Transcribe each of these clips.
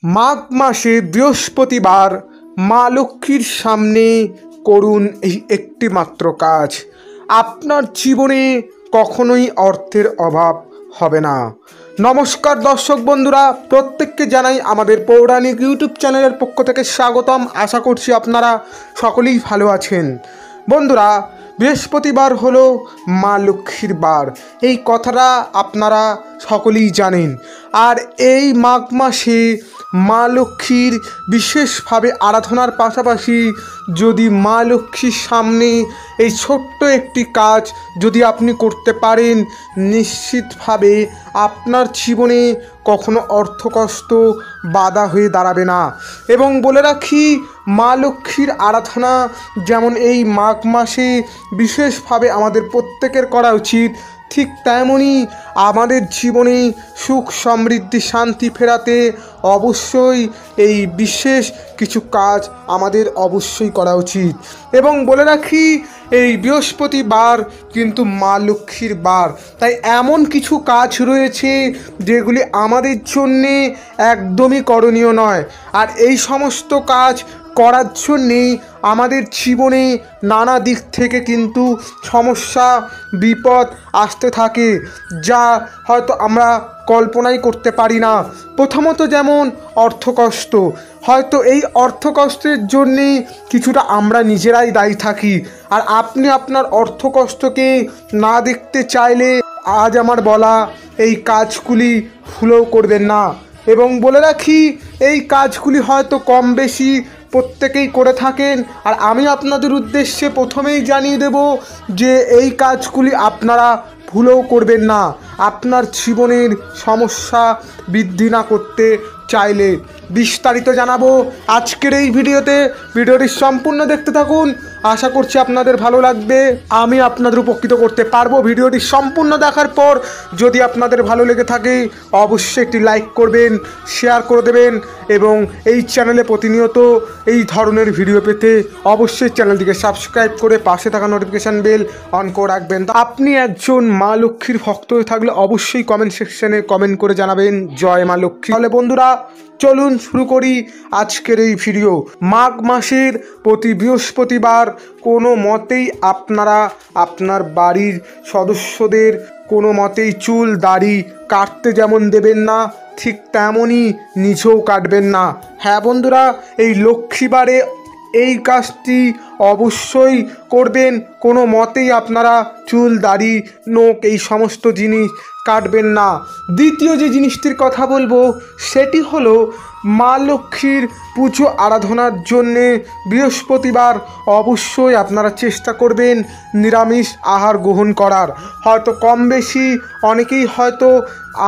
মাঘ মাসে বৃহস্পতিবার মা লক্ষ্মীর সামনে করুন এই একটি মাত্র কাজ। আপনার জীবনে কখনোই অর্থের অভাব হবে না। নমস্কার দর্শক বন্ধুরা, প্রত্যেককে জানাই আমাদের পৌরাণিক ইউটিউব চ্যানেলের পক্ষ থেকে স্বাগতম। আশা করছি আপনারা সকলেই ভালো আছেন। বন্ধুরা, বৃহস্পতিবার হলো মা লক্ষ্মীর বার, এই কথাটা আপনারা সকলেই জানেন। আর এই মাঘ মাসে মা লক্ষ্মীর বিশেষভাবে আরাধনার পাশাপাশি যদি মা লক্ষ্মীর সামনে এই ছোট্ট একটি কাজ যদি আপনি করতে পারেন, নিশ্চিতভাবে আপনার জীবনে কখনো অর্থকষ্ট বাধা হয়ে দাঁড়াবে না। এবং বলে রাখি, মা লক্ষ্মীর আরাধনা যেমন এই মাঘ মাসে বিশেষভাবে আমাদের প্রত্যেকের করা উচিত, ঠিক তেমনই আমাদের জীবনে সুখ সমৃদ্ধি শান্তি ফেরাতে অবশ্যই এই বিশেষ কিছু কাজ আমাদের অবশ্যই করা উচিত। এবং বলে রাখি, এই বৃহস্পতিবার কিন্তু মা লক্ষ্মীর বার, তাই এমন কিছু কাজ রয়েছে যেগুলি আমাদের জন্যে একদমই করণীয় নয়। আর এই সমস্ত কাজ করার জন্যেই আমাদের জীবনে নানা দিক থেকে কিন্তু সমস্যা বিপদ আসতে থাকে, যা হয়তো আমরা কল্পনাই করতে পারি না। প্রথমত যেমন অর্থকষ্ট, হয়তো এই অর্থকষ্টের জন্যেই কিছুটা আমরা নিজেরাই দায়ী থাকি। আর আপনি আপনার অর্থকষ্টকে না দেখতে চাইলে আজ আমার বলা এই কাজগুলি ভুলেও করবেন না। এবং বলে রাখি, এই কাজগুলি হয়তো কম বেশি প্রত্যেকেই করে থাকেন। আর আমি আপনাদের উদ্দেশ্যে প্রথমেই জানিয়ে দেব যে এই কাজগুলি আপনারা ভুলেও করবেন না, আপনার জীবনের সমস্যা বৃদ্ধি না করতে চাইলে। বিস্তারিত জানাবো আজকের এই ভিডিওতে। ভিডিওটি সম্পূর্ণ দেখতে থাকুন, আশা করছি আপনাদের ভালো লাগবে, আমি আপনাদের উপকৃত করতে পারবো। ভিডিওটি সম্পূর্ণ দেখার পর যদি আপনাদের ভালো লেগে থাকে অবশ্যই একটি লাইক করবেন, শেয়ার করে দেবেন এবং এই চ্যানেলে প্রতিনিয়ত এই ধরনের ভিডিও পেতে অবশ্যই চ্যানেলটিকে সাবস্ক্রাইব করে পাশে থাকা নোটিফিকেশান বেল অন করে রাখবেন। আপনি একজন মা লক্ষ্মীর ভক্ত হয়ে থাকলে অবশ্যই কমেন্ট সেকশনে কমেন্ট করে জানাবেন জয় মা লক্ষ্মী। তাহলে বন্ধুরা, চলুন শুরু করি আজকের এই ভিডিও। মাঘ মাসের প্রতি বৃহস্পতিবার কোনো মতেই আপনারা আপনার বাড়ির সদস্যদের কোনো মতেই চুল দাড়ি কাটতে যেমন দেবেন না, ঠিক তেমনই নিজেও কাটবেন না। হ্যাঁ বন্ধুরা, এই লক্ষ্মীবারে এই কাজটি অবশ্যই করবেন। কোনো মতেই আপনারা চুল দাড়ি নখ এই সমস্ত জিনিস কাটবেন না। দ্বিতীয় যে জিনিসটির কথা বলবো সেটি হলো মা লক্ষ্মীর পুজো আরাধনার জন্যে বৃহস্পতিবার অবশ্যই আপনারা চেষ্টা করবেন নিরামিষ আহার গ্রহণ করার। হয়তো কম বেশি অনেকেই হয়তো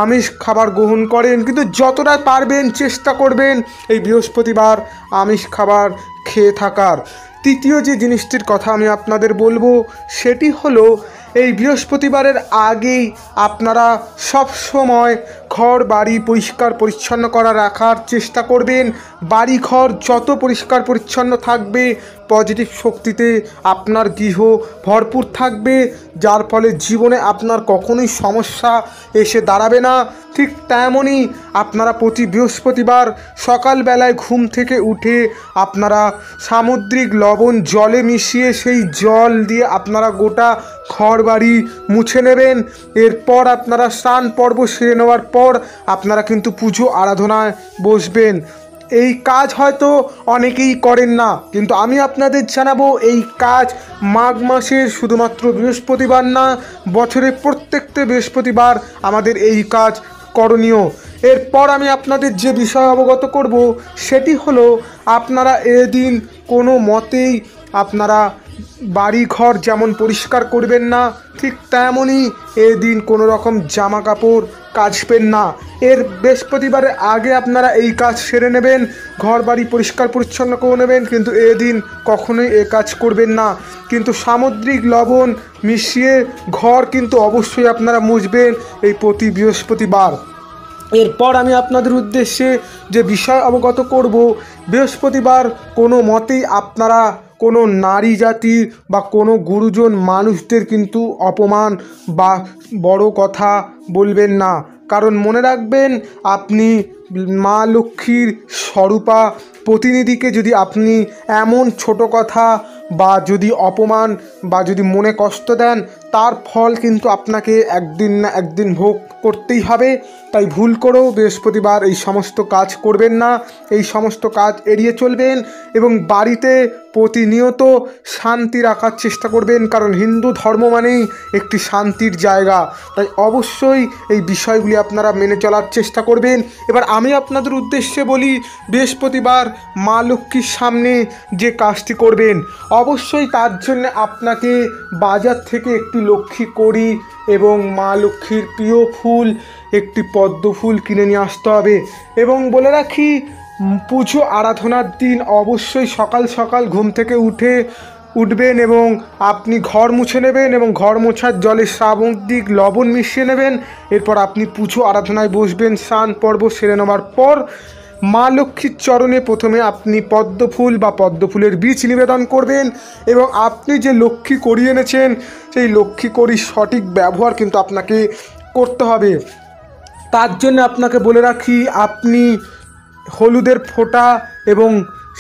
আমিষ খাবার গ্রহণ করেন, কিন্তু যতটা পারবেন চেষ্টা করবেন এই বৃহস্পতিবার আমিষ খাবার খেয়ে থাকার। তৃতীয় যে জিনিসটির কথা আমি আপনাদের বলবো সেটি হলো এই বৃহস্পতিবারের আগেই আপনারা সব সময় ঘর বাড়ি পরিষ্কার পরিচ্ছন্ন করা রাখার চেষ্টা করবেন। বাড়ি ঘর যত পরিষ্কার পরিচ্ছন্ন থাকবে, পজিটিভ শক্তিতে আপনার গৃহ ভরপুর থাকবে, যার ফলে জীবনে আপনার কখনোই সমস্যা এসে দাঁড়াবে না। ঠিক তেমনই আপনারা প্রতি বৃহস্পতিবার সকালবেলায় ঘুম থেকে উঠে আপনারা সামুদ্রিক লবণ জলে মিশিয়ে সেই জল দিয়ে আপনারা গোটা ঘর বাড়ি মুছে নেবেন। এরপর আপনারা স্নান পর্ব সেরে নেওয়ার পর আপনারা কিন্তু পুজো আরাধনায় বসবেন। এই কাজ হয়তো অনেকেই করেন না, কিন্তু আমি আপনাদের জানাবো এই কাজ মাঘ মাসের শুধুমাত্র বৃহস্পতিবার না, বছরের প্রত্যেকটা বৃহস্পতিবার আমাদের এই কাজ করণীয়। এরপর আমি আপনাদের যে বিষয় অবগত করব সেটি হলো আপনারা এদিন কোনো মতেই আপনারা বাড়ি ঘর যেমন পরিষ্কার করবেন না, ঠিক তেমনই এদিন কোনো রকম জামা কাপড় কাচবেন না। এর বৃহস্পতিবারের আগে আপনারা এই কাজ সেরে নেবেন, ঘর বাড়ি পরিষ্কার পরিচ্ছন্ন করে নেবেন, কিন্তু এদিন কখনোই এ কাজ করবেন না। কিন্তু সামুদ্রিক লবণ মিশিয়ে ঘর কিন্তু অবশ্যই আপনারা মুছবেন এই প্রতি বৃহস্পতিবার। এরপর আমি আপনাদের উদ্দেশ্যে যে বিষয় অবগত করব, বৃহস্পতিবার কোনো মতেই আপনারা কোনো নারী জাতি বা কোনো গুরুজন মানুষদের কিন্তু অপমান বা বড় কথা বলবেন না। কারণ মনে রাখবেন, আপনি মা লক্ষ্মীর স্বরূপা প্রতিনিধিকে যদি আপনি এমন ছোট কথা বা যদি অপমান বা যদি মনে কষ্ট দেন, তার ফল কিন্তু আপনাকে একদিন না একদিন ভোগ করতেই হবে। তাই ভুল করেও বৃহস্পতিবার এই সমস্ত কাজ করবেন না, এই সমস্ত কাজ এড়িয়ে চলবেন এবং বাড়িতে প্রতিনিয়ত শান্তি রাখার চেষ্টা করবেন, কারণ হিন্দু ধর্ম মানেই একটি শান্তির জায়গা। তাই অবশ্যই এই বিষয়গুলি আপনারা মেনে চলার চেষ্টা করবেন। এবার আমি আপনাদের উদ্দেশ্যে বলি, বৃহস্পতিবার মা লক্ষ্মীর সামনে যে কাজটি করবেন, অবশ্যই তার জন্য আপনাকে বাজার থেকে একটি লক্ষ্মী কড়ি এবং মা লক্ষ্মীর প্রিয় ফুল একটি পদ্ম ফুল কিনে নিয়ে আসতে হবে। এবং বলে রাখি, পুজো আরাধনার দিন অবশ্যই সকাল সকাল ঘুম থেকে উঠবেন এবং আপনি ঘর মুছে নেবেন এবং ঘর মোছার জলে সামুদ্রিক লবণ মিশিয়ে নেবেন। এরপর আপনি পুজো আরাধনায় বসবেন। স্নান পর্ব সেরে নেওয়ার পর মা লক্ষ্মীর চরণে প্রথমে আপনি পদ্ম ফুল বা পদ্ম ফুলের বীজ নিবেদন করবেন এবং আপনি যে লক্ষ্মী কড়ি এনেছেন সেই লক্ষ্মী কড়ির সঠিক ব্যবহার কিন্তু আপনাকে করতে হবে। তার জন্য আপনাকে বলে রাখি, আপনি হলুদের ফোঁটা এবং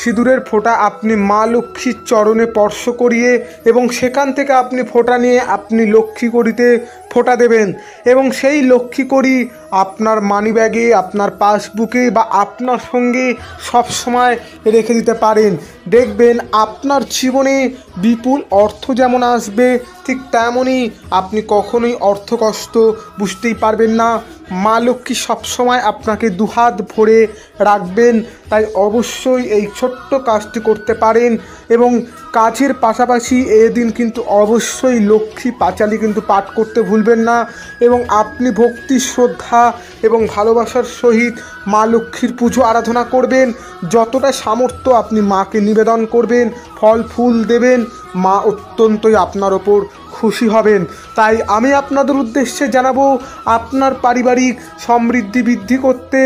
সিঁদুরের ফোঁটা আপনি মা লক্ষ্মীর চরণে স্পর্শ করিয়ে এবং সেখান থেকে আপনি ফোঁটা নিয়ে আপনি লক্ষ্মী কড়িতে ফোঁটা দেবেন এবং সেই লক্ষ্মী কড়ি আপনার মানিব্যাগে, আপনার পাসবুকে বা আপনার সঙ্গে সবসময় রেখে দিতে পারেন। দেখবেন আপনার জীবনে বিপুল অর্থ যেমন আসবে, ঠিক তেমনই আপনি কখনোই অর্থকষ্ট বুঝতেই পারবেন না। মা লক্ষ্মী সবসময় আপনাকে দুহাত ভরে রাখবেন। তাই অবশ্যই এই ছোট্ট কাজটি করতে পারেন এবং কাজের পাশাপাশি এদিন কিন্তু অবশ্যই লক্ষ্মী পাঁচালী কিন্তু পাঠ করতে ভুলবেন না এবং আপনি ভক্তি, শ্রদ্ধা এবং ভালোবাসার সহিত মা লক্ষ্মীর পুজো আরাধনা করবেন। যতটা সামর্থ্য আপনি মাকে নিবেদন করবেন, ফল ফুল দেবেন, মা অত্যন্তই আপনার ওপর খুশি হবেন। তাই আমি আপনাদের উদ্দেশ্যে জানাবো, আপনার পারিবারিক সমৃদ্ধি বৃদ্ধি করতে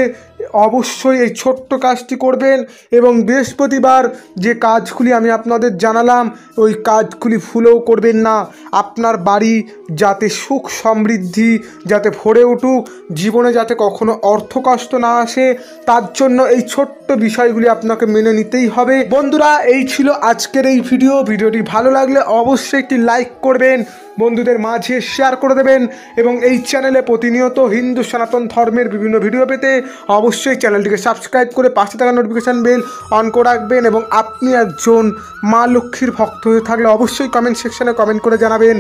অবশ্যই এই ছোট্ট কাজটি করবেন এবং বৃহস্পতিবার যে কাজগুলি আমি আপনাদের জানালাম ওই কাজগুলি ভুলেও করবেন না। আপনার বাড়ি যাতে সুখ সমৃদ্ধি যাতে ভরে উঠুক, জীবনে যাতে কখনো অর্থকষ্ট না আসে, তার জন্য এই ছোট্ট বিষয়গুলি আপনাকে মেনে নিতেই হবে। বন্ধুরা, এই ছিল আজকের এই ভিডিওটি ভালো লাগলে অবশ্যই একটি লাইক করবেন, বন্ধুদের মাঝে শেয়ার করে দেবেন এবং এই চ্যানেলে প্রতিনিয়ত হিন্দু সনাতন ধর্মের বিভিন্ন ভিডিও পেতে অবশ্যই চ্যানেলটিকে সাবস্ক্রাইব করে পাশে থাকা নোটিফিকেশান বেল অন করে রাখবেন। এবং আপনি একজন মা লক্ষ্মীর ভক্ত হয়ে থাকলে অবশ্যই কমেন্ট সেকশনে কমেন্ট করে জানাবেন,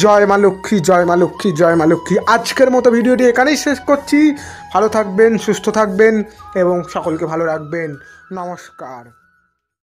জয় মা লক্ষ্মী, জয় মা লক্ষ্মী, জয় মা লক্ষ্মী। আজকের মতো ভিডিওটি এখানেই শেষ করছি। ভালো থাকবেন, সুস্থ থাকবেন এবং সকলকে ভালো রাখবেন। নমস্কার।